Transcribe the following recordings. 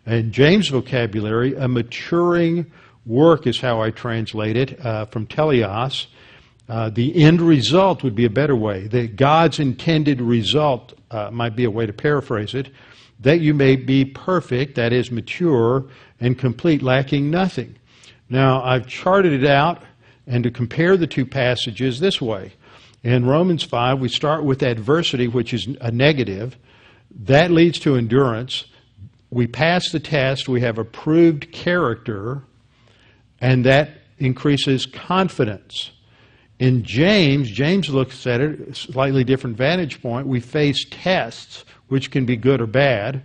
In James' vocabulary, a maturing work is how I translate it from teleos. The end result would be a better way. God's intended result might be a way to paraphrase it. That you may be perfect, that is mature and complete, lacking nothing. Now, I've charted it out and to compare the two passages this way. In Romans 5, we start with adversity, which is a negative. That leads to endurance. We pass the test. We have approved character, and that increases confidence. In James looks at it, a slightly different vantage point. We face tests, which can be good or bad,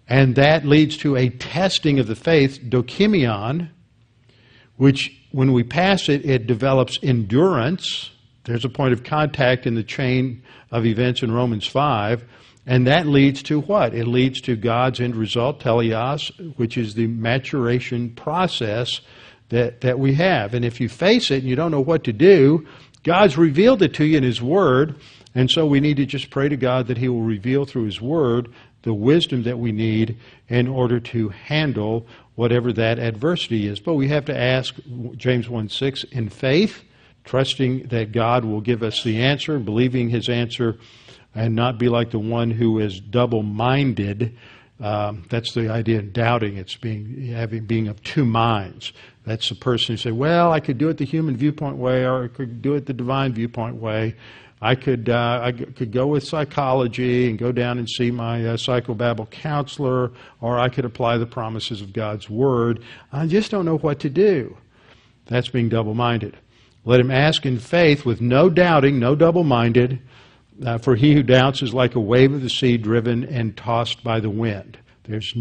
and that leads to a testing of the faith, dokimion, which when we pass it, it develops endurance. There's a point of contact in the chain of events in Romans 5, and that leads to what? It leads to God's end result, teleos, which is the maturation process that we have. And if you face it and you don't know what to do, God's revealed it to you in His Word, and so we need to just pray to God that He will reveal through His Word the wisdom that we need in order to handle whatever that adversity is. But we have to ask, James 1:6, in faith, trusting that God will give us the answer, believing His answer, and not be like the one who is double-minded. That's the idea of doubting. It's being of two minds. That's the person who say, well, I could do it the human viewpoint way, or I could do it the divine viewpoint way. I could go with psychology and go down and see my psychobabble counselor, or I could apply the promises of God's Word. I just don't know what to do. That's being double-minded. Let him ask in faith with no doubting, no double-minded, for he who doubts is like a wave of the sea driven and tossed by the wind. There's